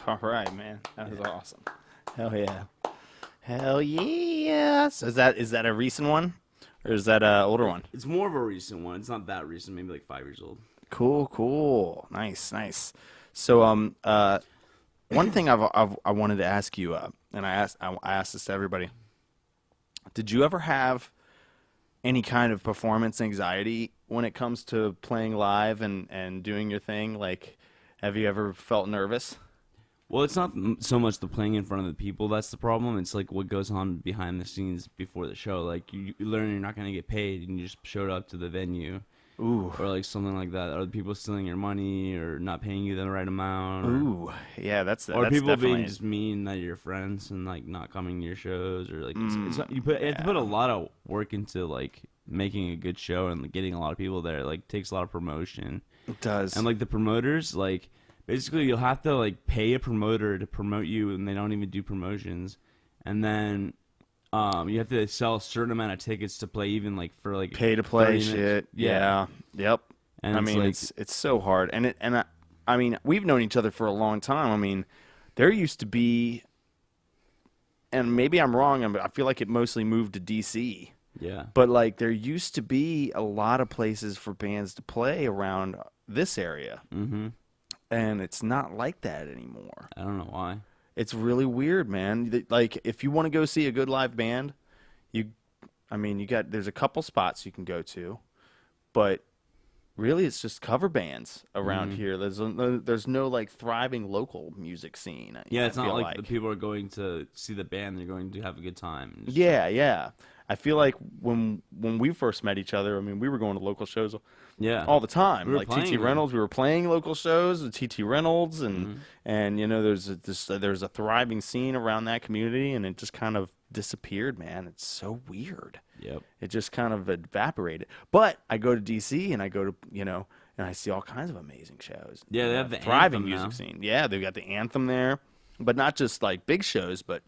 All right, man. That was awesome. Hell yeah. Hell yeah. So is that a recent one? Or is that a older one? It's more of a recent one. It's not that recent. Maybe like 5 years old. Cool, cool. Nice, nice. So one thing I wanted to ask you, and I asked this to everybody. Did you ever have any kind of performance anxiety when it comes to playing live and doing your thing? Like, have you ever felt nervous? Well, it's not so much the playing in front of the people that's the problem. It's like what goes on behind the scenes before the show. Like you learn you're not going to get paid, and you just showed up to the venue, Ooh, or like something like that. Are the people stealing your money, or not paying you the right amount, ooh, yeah, or that's people definitely. being just mean that you're friends and like not coming to your shows, or like you have to Yeah, put a lot of work into like making a good show and like, getting a lot of people there. It, like takes a lot of promotion. it does. And like the promoters, like basically you'll have to like pay a promoter to promote you, and they don't even do promotions. And then you have to sell a certain amount of tickets to play, even like for like Pay to play 30 minutes. shit. Yeah, Yeah. Yep. and I it's mean, like it's so hard, I mean, we've known each other for a long time. I mean, there used to be, and maybe I'm wrong, but I feel like it mostly moved to DC. yeah, But like, there used to be a lot of places for bands to play around this area, mm-hmm. and it's not like that anymore. I don't know why. It's really weird, man. Like, if you want to go see a good live band, you, I mean, there's a couple spots you can go to, but really, it's just cover bands around Mm-hmm. here. There's no like thriving local music scene. Yeah, I it's not feel like the people are going to see the band; they're going to have a good time. And just Yeah, yeah. I feel like when we first met each other, I mean, we were going to local shows yeah, all the time. we were Like TT playing them. Reynolds, we were playing local shows with TT Reynolds, Mm-hmm. and you know, there's a thriving scene around that community, and it just kind of disappeared, man. It's so weird. Yep. It just kind of evaporated. But I go to DC and I go to, and I see all kinds of amazing shows. Yeah, they have the thriving Anthem music now. scene. Yeah, they've got the Anthem there, but not just like big shows, but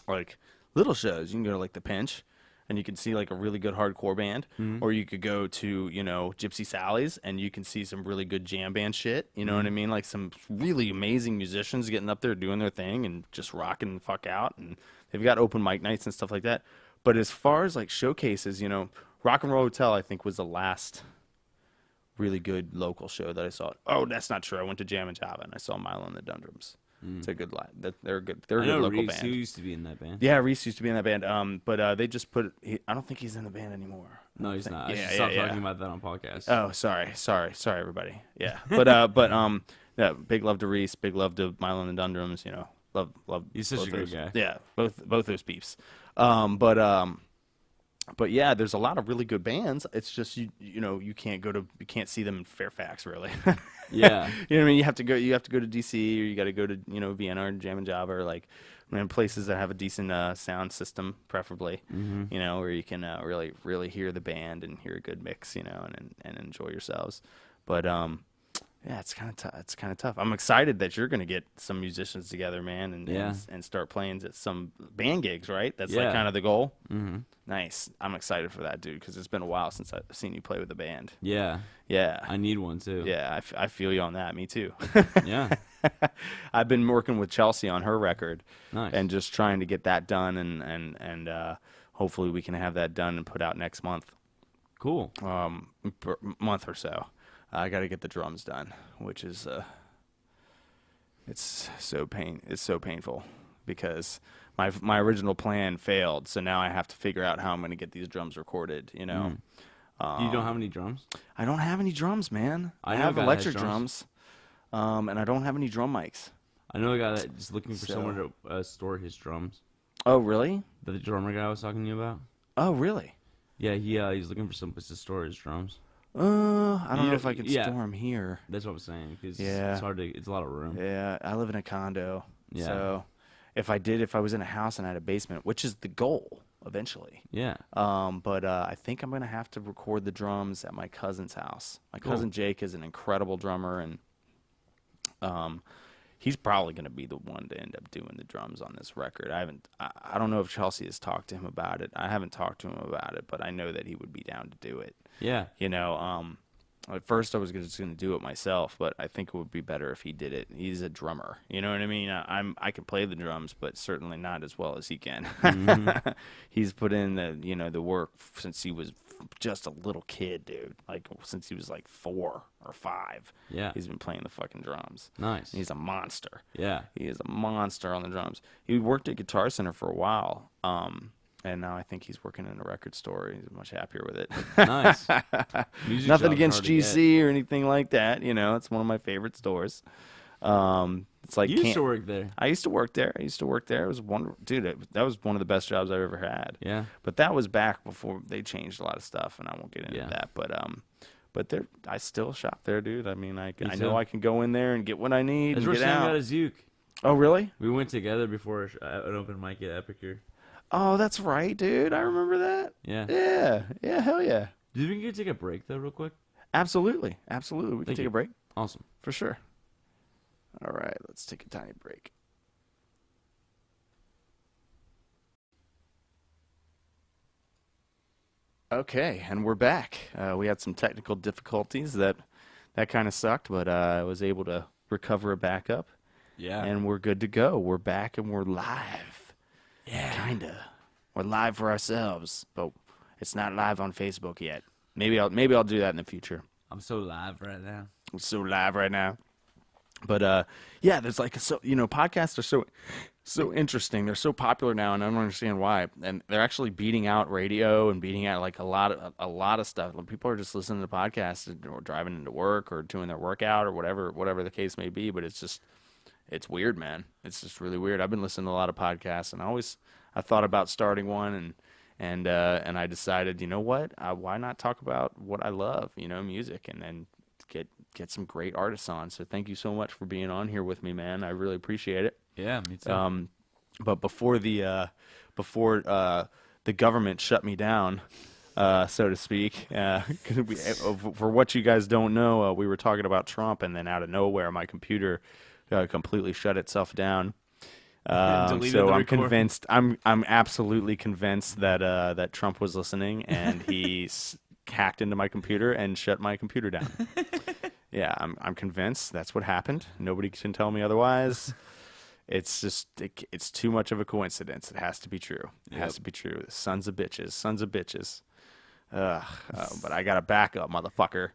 like little shows. You can go to like the Pinch, and you can see like a really good hardcore band, Mm-hmm. or you could go to Gypsy Sally's, and you can see some really good jam band shit. You know what I Mm-hmm. mean? Like some really amazing musicians getting up there doing their thing and just rocking the fuck out. And they've got open mic nights and stuff like that. But as far as like showcases, Rock and Roll Hotel I think was the last really good local show that I saw. Oh, that's not true. I went to Jam and Java and I saw Milo and the Dundrums. It's a good live. They're good. They're a I good know local Reese, who band. used to be in that band. Yeah, Reese used to be in that band. But they just I don't think he's in the band anymore. No, he's not. I Yeah, should stop yeah, talking yeah. about that on podcast. Oh, sorry, everybody. Yeah, yeah. Big love to Reese. Big love to Milo and the Dundrums. Love. He's such both a good those, guy. Yeah, both those peeps. But yeah, there's a lot of really good bands. It's just you can't see them in Fairfax really. Yeah. You know what I mean? You have to go to DC, or you got to go to Vienna or Jam and Java, or like places that have a decent sound system, preferably. Mm-hmm. Where you can really hear the band and hear a good mix, and enjoy yourselves. But yeah, it's kind of tough. It's kind of tough. I'm excited that you're gonna get some musicians together, man, Yeah. and start playing at some band gigs, right? That's Yeah. like kind of the goal. Mm-hmm. Nice. I'm excited for that, dude, because it's been a while since I've seen you play with a band. Yeah. Yeah. I need one too. Yeah, I feel you on that. Me too. Yeah. I've been working with Chelsea on her record Nice. and just trying to get that done, and hopefully we can have that done and put out next month, Cool. month or so. I got to get the drums done, which is it's so painful because my original plan failed, so now I have to figure out how I'm going to get these drums recorded. You don't have any drums? I don't have any drums, man. I I know a have guy that has electric drums, and I don't have any drum mics. I know a guy that is looking for So- somewhere to store his drums. Oh, really? The drummer guy I was talking to you about. Oh, really? Yeah, he's looking for some place to store his drums. I don't You know if I don't- can yeah. store them here. That's what I'm saying. Because Yeah. it's hard to. It's a lot of room. Yeah, I live in a condo. Yeah. So if I was in a house and I had a basement, which is the goal eventually. Yeah. But I think I'm gonna have to record the drums at my cousin's house. My Cool. cousin Jake is an incredible drummer, and he's probably gonna be the one to end up doing the drums on this record. I don't know if Chelsea has talked to him about it. I haven't talked to him about it, but I know that he would be down to do it. Yeah. At first, I was just going to do it myself, but I think it would be better if he did it. He's a drummer, you know what I mean? I can play the drums, but certainly not as well as he can. Hmm. He's put in the work since he was just a little kid, dude. Like since he was like 4 or 5. Yeah. He's been playing the fucking drums. Nice. He's a monster. Yeah. He is a monster on the drums. He worked at Guitar Center for a while. And now I think he's working in a record store. He's much happier with it. Nice. Music Nothing job's against hard to get. GC or anything like that. You know, it's one of my favorite stores. It's like You used to work there. I used to work there. It was that was one of the best jobs I've ever had. Yeah. But that was back before they changed a lot of stuff, and I won't get into Yeah. that. But I still shop there, dude. I mean, I Me know too. I can go in there and get what I need That's and where get Sam out. got his uke. Oh, really? We went together before an open mic at Epicure. Oh, that's right, dude. I remember that. Yeah. Yeah, hell yeah. Do you think you could take a break though, real quick? Absolutely. We can Thank take you. a break Awesome. for sure. All right, let's take a tiny break. Okay, and we're back. We had some technical difficulties that kind of sucked, but I was able to recover a backup, Yeah. and we're good to go. We're back and we're live. Yeah. Kinda. We're live for ourselves, but it's not live on Facebook yet. Maybe I'll do that in the future. I'm so live right now. I'm so live right now. But yeah, there's like podcasts are so interesting. They're so popular now, and I don't understand why. And they're actually beating out radio and beating out like a lot of stuff. Like, people are just listening to podcasts or driving into work or doing their workout or whatever the case may be. But it's weird, man. It's just really weird. I've been listening to a lot of podcasts, and I thought about starting one, and I decided, you know what? Why not talk about what I love, music, and then get some great artists on. So thank you so much for being on here with me, man. I really appreciate it. Yeah, me too. But before the government shut me down, so to speak, for what you guys don't know, we were talking about Trump, and then out of nowhere, my computer completely shut itself down. Deleted So the I'm recording. convinced. I'm absolutely convinced that Trump was listening, and he hacked into my computer and shut my computer down. Yeah, I'm convinced that's what happened. Nobody can tell me otherwise. It's just it's too much of a coincidence. It has to be true. It has to be true. Sons of bitches. But I got a backup, motherfucker.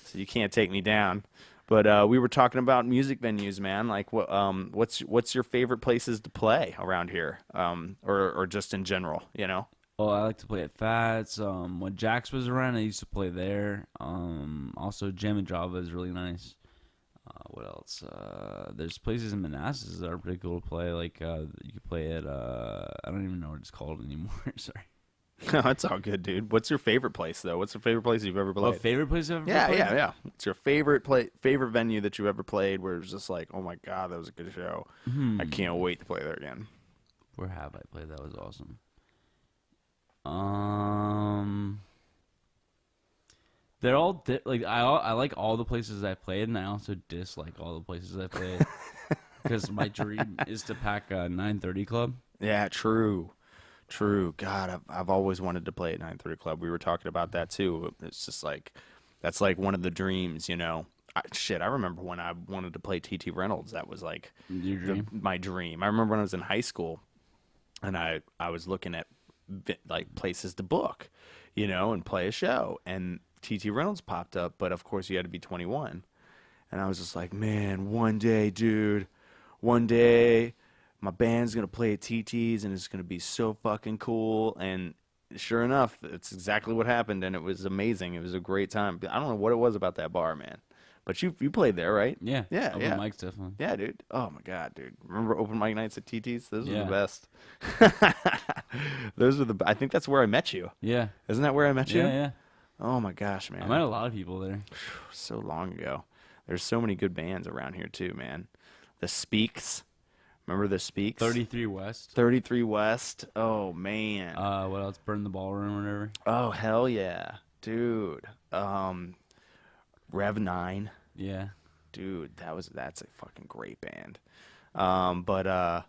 So you can't take me down. But we were talking about music venues, man. Like, what's your favorite places to play around here, or just in general? Oh, I like to play at Fats. When Jax was around, I used to play there. Also, Jam and Java is really nice. What else? There's places in Manassas that are pretty cool to play. Like, you could play at, I don't even know what it's called anymore. Sorry. No, it's all good, dude. What's your favorite place, though? What's your favorite place you've ever played? Favorite place I've ever Yeah, played? yeah. What's your favorite venue that you ever played where it was just like, oh my god, that was a good show. I can't wait to play there again. Where have I played? That was awesome. They're all like I like all the places I played, and I also dislike all the places I played because my dream is to pack a 930 club. Yeah, true. God, I've always wanted to play at 930 Club. We were talking about that too. It's just like that's like one of the dreams, I remember when I wanted to play TT Reynolds. That was like Your dream? my dream. I remember when I was in high school, and I was looking at like places to book, and play a show, and TT Reynolds popped up, but of course you had to be 21. And I was just like, man, one day, dude, my band's going to play at TT's, and it's going to be so fucking cool. And sure enough, it's exactly what happened, and it was amazing. It was a great time. I don't know what it was about that bar, man. But you played there, right? Yeah. Yeah, Open yeah. mics, definitely. Yeah, dude. Oh, my God, dude. Remember open mic nights at TT's? Those were Yeah. the best. I think that's where I met you. Yeah. Isn't that where I met you? Yeah, yeah. Oh, my gosh, man. I met a lot of people there. So long ago. There's so many good bands around here too, man. The Speaks. Remember the Speaks? 33 West. 33 West. Oh man. What else? Burn the Ballroom or whatever. Oh hell yeah. Dude. Rev 9. Yeah. Dude, that's a fucking great band. Yeah,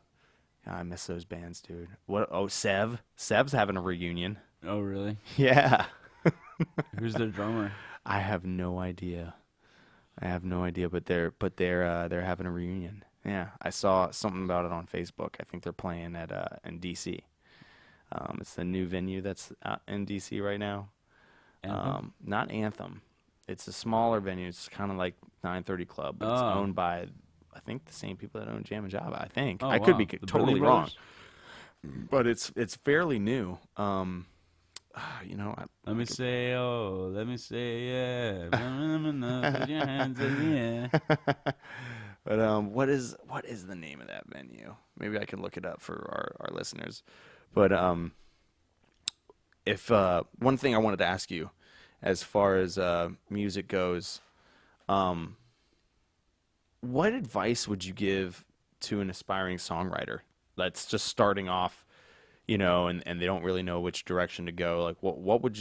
I miss those bands, dude. Sev? Sev's having a reunion. Oh, really? Yeah. Who's their drummer? I have no idea. I have no idea, but they're having a reunion. Yeah, I saw something about it on Facebook. I think they're playing at in DC. It's the new venue that's out in DC right now. Anthem. Not Anthem. It's a smaller venue. It's kind of like 930 Club, but it's Oh. owned by, I think, the same people that own Jam and Java. I think Oh I could wow. be The totally Billy wrong, Brothers. but it's fairly new. You know, Let me say, oh, let me say, yeah. Put your hands in the air. but what is the name of that venue? Maybe I can look it up for our listeners. But if one thing I wanted to ask you, as far as music goes, um, what advice would you give to an aspiring songwriter that's just starting off, and they don't really know which direction to go? Like, what would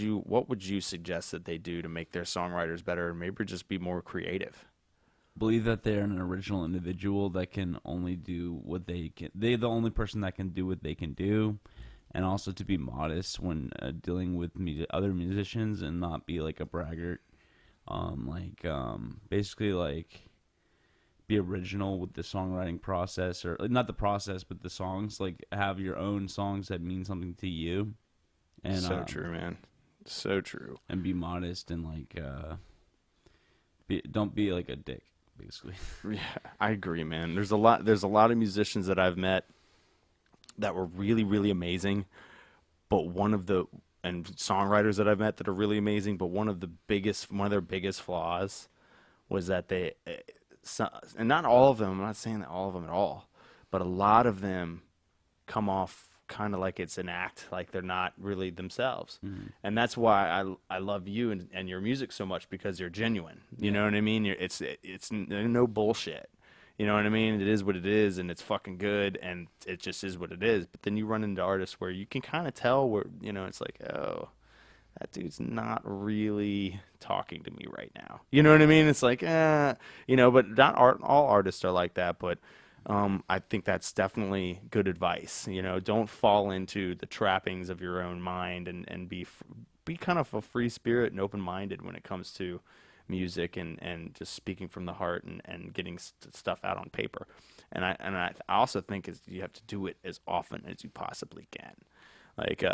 you suggest that they do to make their songwriters better, and maybe just be more creative? Believe that they're an original individual that can only do what they can. They're the only person that can do what they can do, and also to be modest when dealing with other musicians and not be like a braggart. Basically like be original with the songwriting process, or like, not the process, but the songs. Like have your own songs that mean something to you, and So true, man. So true. and be modest and like don't be like a dick, basically. Yeah, I agree, man. There's a lot of musicians that I've met that were really, really amazing, but and songwriters that I've met that are really amazing, but one of their biggest flaws was that and not all of them, I'm not saying that all of them at all, but a lot of them come off kind of like it's an act, like they're not really themselves. And that's why I love you and your music so much, because you're genuine. You know what I mean? It's no bullshit. You know what I mean? It is what it is, and it's fucking good, and it just is what it is. But then you run into artists where you can kind of tell where, it's like, oh, that dude's not really talking to me right now. You know what I mean? It's like, but not all artists are like that. But I think that's definitely good advice. Don't fall into the trappings of your own mind, and be kind of a free spirit and open-minded when it comes to music, and just speaking from the heart, and getting stuff out on paper. And I also think is you have to do it as often as you possibly can. Like,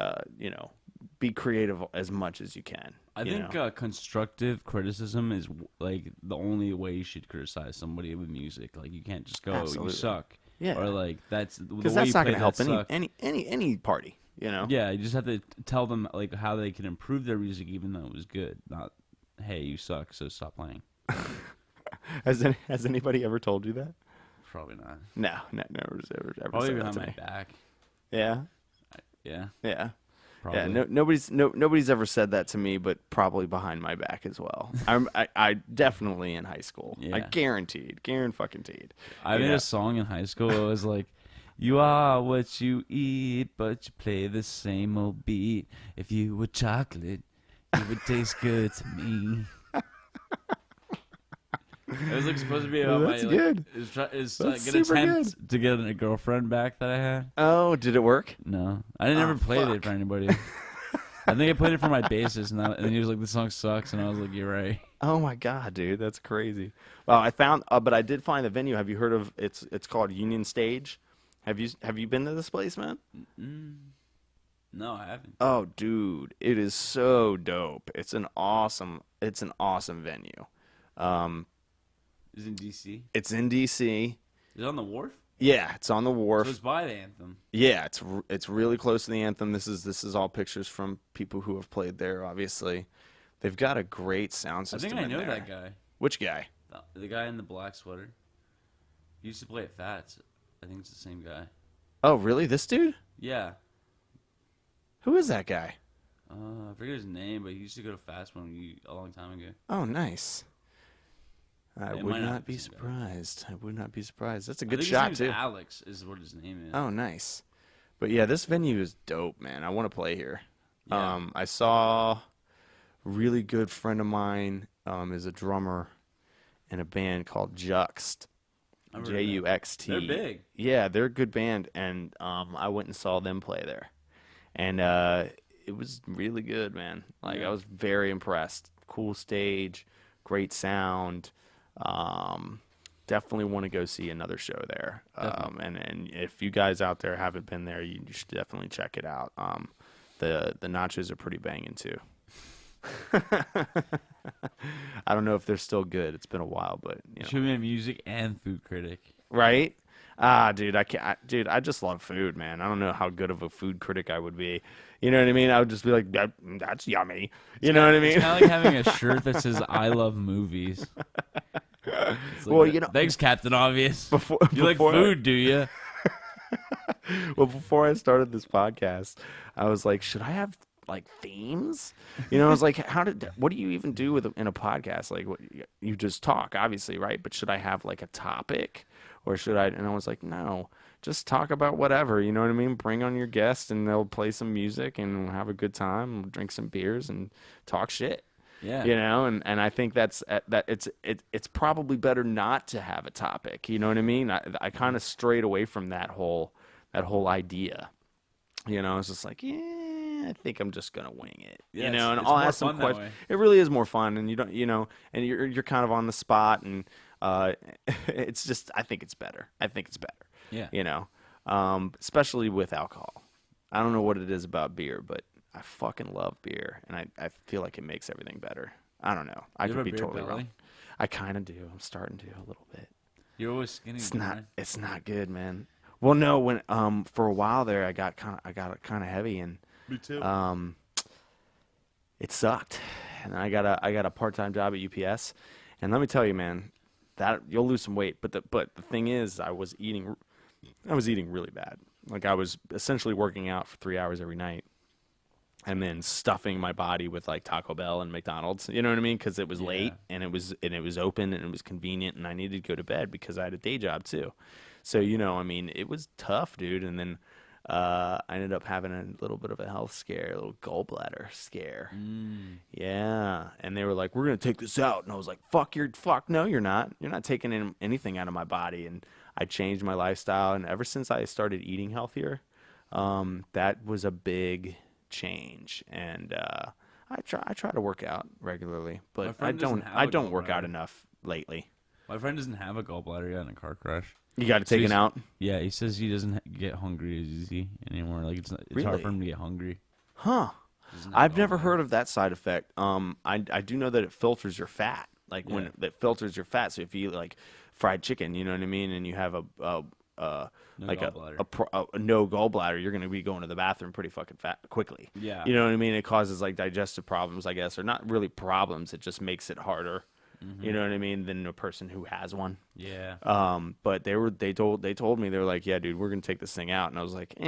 be creative as much as you can. I think constructive criticism is like the only way you should criticize somebody with music. Like you can't just go, Absolutely. "You suck," Yeah. or like that's the Because way that's you not play going to help that sucks. any party. Yeah, you just have to tell them like how they can improve their music, even though it was good. Not, "Hey, you suck, so stop playing." Has anybody ever told you that? Probably not. No, never's ever Probably said that behind to my me. back. Yeah, Yeah, yeah. probably. Yeah, nobody's ever said that to me, but probably behind my back as well. I definitely in high school. I Yeah. guaranteed. I made Yeah. a song in high school. It was like, "You are what you eat, but you play the same old beat. If you were chocolate, it would taste good to me." It was like supposed to be about That's my good. Is That's like an super attempt to get a girlfriend back that I had. Oh, did it work? No, I didn't Oh, ever play it fuck. for anybody. I think I played it for my bassist, and he was like, "This song sucks," and I was like, "You're right." Oh my god, dude, that's crazy. Well, but I did find the venue. Have you heard of It's called Union Stage. Have you been to this place, man? No, I haven't. Oh, dude, it is so dope. It's an awesome venue. Is it in DC? It's in DC. Is it on the wharf? Yeah, it's on the So wharf. it's by the Anthem. Yeah, it's really close to the Anthem. This is all pictures from people who have played there. Obviously, they've got a great sound I system. think I in know there. that guy. Which guy? The guy in the black sweater. He used to play at Fats. I think it's the same guy. Oh, really? This dude? Yeah. Who is that guy? I forget his name, but he used to go to Fats a long time ago. Oh, nice. I It would might not not be be the same guy. surprised. I would not be surprised. That's a I good think shot his name's too. Alex is what his name is. Oh, nice. But yeah, this venue is dope, man. I want to play here. Yeah. I saw a really good friend of mine is a drummer in a band called Juxt. I've heard of that. Juxt. They're big. Yeah, they're a good band, and I went and saw them play there, and it was really good, man. Like Yeah. I was very impressed. cool stage, great sound. Definitely want to go see another show there. And if you guys out there haven't been there, you should definitely check it out. The nachos are pretty banging too. I don't know if they're still good. It's been a while, but you know. Should be a music and food critic. Right? Dude, I can't. Dude, I just love food, man. I don't know how good of a food critic I would be. You know what I mean? I would just be like, that's yummy. You know what I mean? It's kind of like having a shirt that says "I love movies." It's like Well, you know, thanks, Captain Obvious. You like before food, do you? Well, before I started this podcast, I was like, should I have like themes? You know, I was like, what do you even do in a podcast? Like, what, you just talk, obviously, right? But should I have like a topic, or should I? And I was like, no, just talk about whatever. You know what I mean? Bring on your guest, and they'll play some music, and we'll have a good time, we'll drink some beers, and talk shit. Yeah. You know, and I think that it's probably better not to have a topic. You know what I mean? I kind of strayed away from that whole idea. You know, it's just like, yeah, I think I'm just gonna wing it. Yeah, you know, and it's I'll more ask some fun that questions. way. It really is more fun, and you don't, you know, and you're kind of on the spot, and it's just, I think it's better. Yeah. You know, especially with alcohol. I don't know what it is about beer, but I fucking love beer, and I feel like it makes everything better. I don't know. I You could have a be beer totally belly? wrong. I kind of do. I'm starting to a little bit. You're always skinny. It's dude, not. man. It's not good, man. Well, no. When for a while there, I got kind of heavy, and Me too. it sucked. And I got a part-time job at UPS, and let me tell you, man, that you'll lose some weight. But the thing is, I was eating really bad. Like, I was essentially working out for 3 hours every night, and then stuffing my body with like Taco Bell and McDonald's. You know what I mean? Because it was late, and it was open, and it was convenient, and I needed to go to bed because I had a day job too. So, you know, I mean, it was tough, dude. And then I ended up having a little bit of a health scare, a little gallbladder scare. Yeah. And they were like, we're going to take this out. And I was like, fuck, no, you're not. You're not taking anything out of my body. And I changed my lifestyle. And ever since I started eating healthier, that was a big change. And I try to work out regularly, but I don't work out enough lately. My friend doesn't have a gallbladder. He got in a car crash. You got to take it out? Yeah, he says he doesn't get hungry as easy anymore. Like, it's Really? hard for him to get hungry. Huh. I've never heard of that side effect. I do know that it filters your fat. Like, when it filters your fat. So if you eat like fried chicken, you know what I mean, and you have a no gallbladder, you're going to be going to the bathroom pretty fucking quickly. Yeah. You know what I mean? It causes like digestive problems, I guess, or not really problems. It just makes it harder. You know what I mean, than a person who has one. Yeah. But they told me, they were like, yeah, dude, we're gonna take this thing out, and I was like, nah,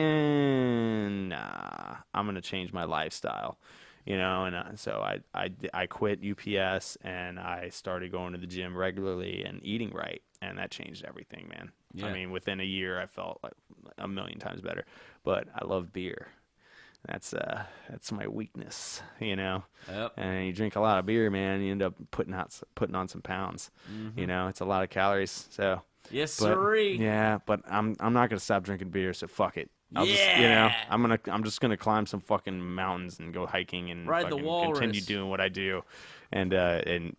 I'm gonna change my lifestyle, you know. And so I quit UPS, and I started going to the gym regularly and eating right, and that changed everything, man. Yeah. I mean, within a year, I felt like a million times better. But I love beer. That's my weakness, you know. Yep. And you drink a lot of beer, man, you end up putting on some pounds. You know, it's a lot of calories. So Yes, but, sirree. yeah, but I'm not gonna stop drinking beer. So fuck it. I'm just gonna climb some fucking mountains and go hiking and Ride the fucking walrus. continue doing what I do, and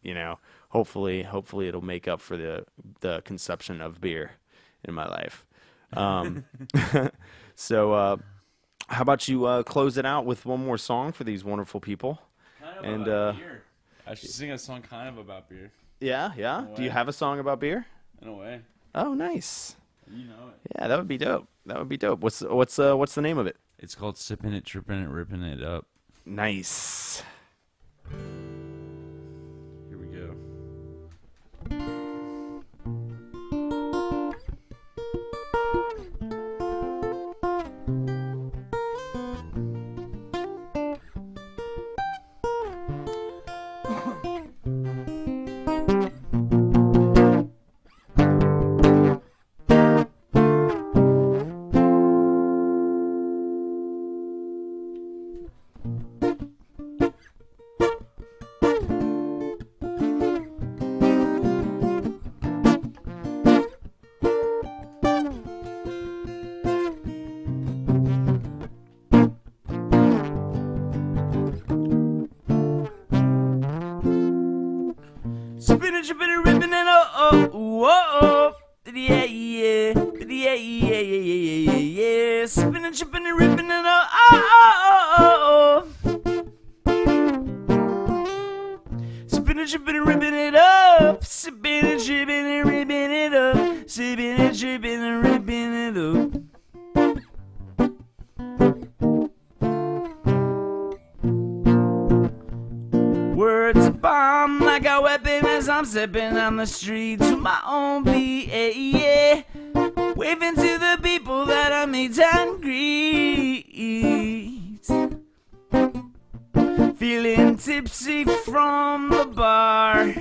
you know, hopefully it'll make up for the consumption of beer in my life. So. How about you close it out with one more song for these wonderful people? Kind of And about beer. I should sing a song kind of about beer. yeah. No Do you way. have a song about beer? In a way. Oh, nice. You know it. Yeah, that would be dope. What's the name of it? It's called Sipping It, Tripping It, Ripping It Up. Nice. Here we go. Sipping, tripping, and ripping, and oh, oh, yeah, yeah, yeah, yeah, yeah, yeah, yeah. Sipping and tripping and ripping, and oh. Sipping and tripping and ripping it up. Sipping and tripping and ripping it up. Sipping and tripping and ripping it up. Words bomb like a weapon as I'm stepping on the street to my own beat, yeah. Waving to the people that I meet and greet. Feeling tipsy from the bar.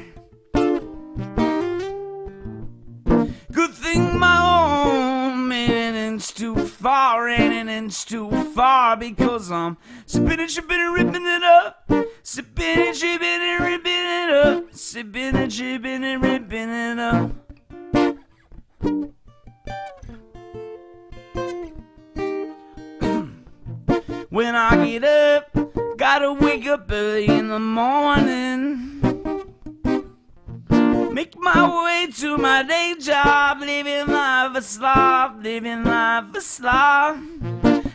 Good thing my home ain't an inch too far, ain't an inch too far, because I'm sipping and tripping and ripping it up. Sipping and tripping and ripping it up. Sipping and tripping and ripping it up. When I get up, gotta wake up early in the morning. Make my way to my day job, living life a slob, living life a slob.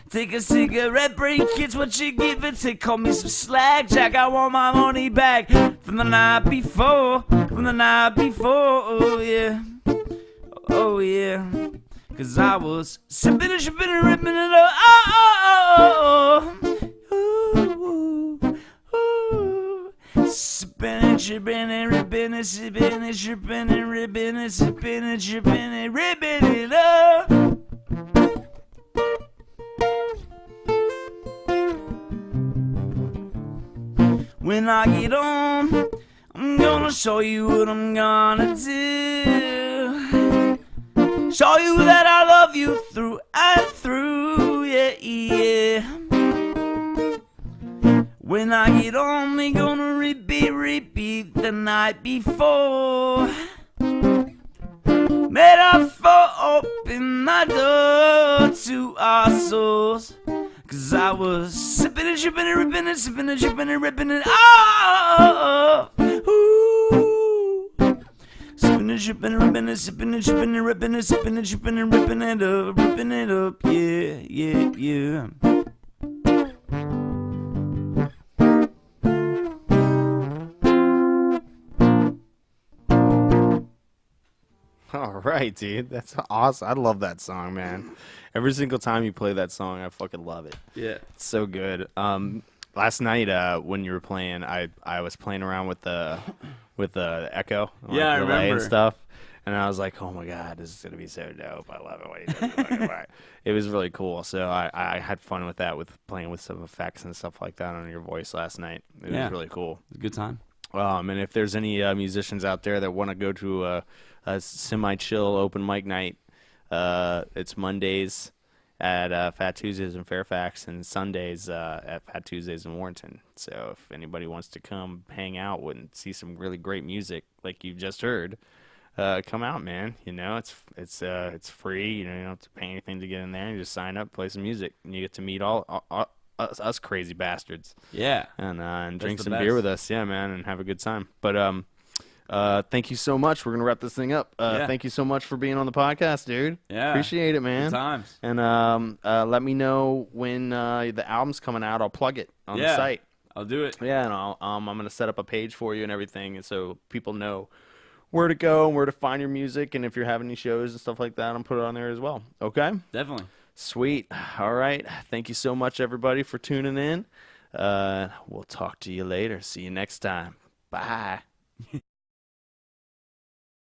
Take a cigarette break, it's what you give it. Take, call me some slack, Jack. I want my money back from the night before, from the night before. Oh yeah, oh yeah. 'Cause I was sipping and tripping and ripping it up. Sipping and tripping and ripping it, sipping and tripping and ripping it, sipping and tripping and ripping it up. When I get home, I'm gonna show you what I'm gonna do. Show you that I love you through and through, yeah, yeah. When I get home, we gonna repeat the night before. Metaphor, open my door to our souls. 'Cause I was sipping and tripping and ripping it, sipping and tripping and ripping it. Oh, ooh. Sipping and tripping and ripping it, sipping and tripping and ripping it, sipping and tripping and ripping it up, yeah, yeah, yeah. All right, dude. That's awesome. I love that song, man. Every single time you play that song, I fucking love it. Yeah. It's so good. Last night, when you were playing, I was playing around with the echo, like Yeah, I delay remember. and stuff, and I was like, oh my god, this is gonna be so dope. I love it when he does it. It was really cool. So I had fun with that, with playing with some effects and stuff like that on your voice last night. It was really cool. It's a good time. And if there's any musicians out there that want to go to a semi-chill open mic night, it's Mondays at Fat Tuesdays in Fairfax and Sundays at Fat Tuesdays in Warrenton. So if anybody wants to come hang out and see some really great music like you've just heard, come out, man. You know, it's free. You know, you don't have to pay anything to get in there. You just sign up, play some music, and you get to meet all us crazy bastards. Yeah. And drink the some best. beer with us, yeah, man, and have a good time. But thank you so much. We're gonna wrap this thing up. Yeah. Thank you so much for being on the podcast, dude. Yeah. Appreciate it, man. Good times. And let me know when the album's coming out. I'll plug it on the site. I'll do it. Yeah, and I'm gonna set up a page for you and everything, and so people know where to go and where to find your music, and if you're having any shows and stuff like that, I'll put it on there as well. Okay. Definitely. Sweet. All right. Thank you so much, everybody, for tuning in. We'll talk to you later. See you next time. Bye.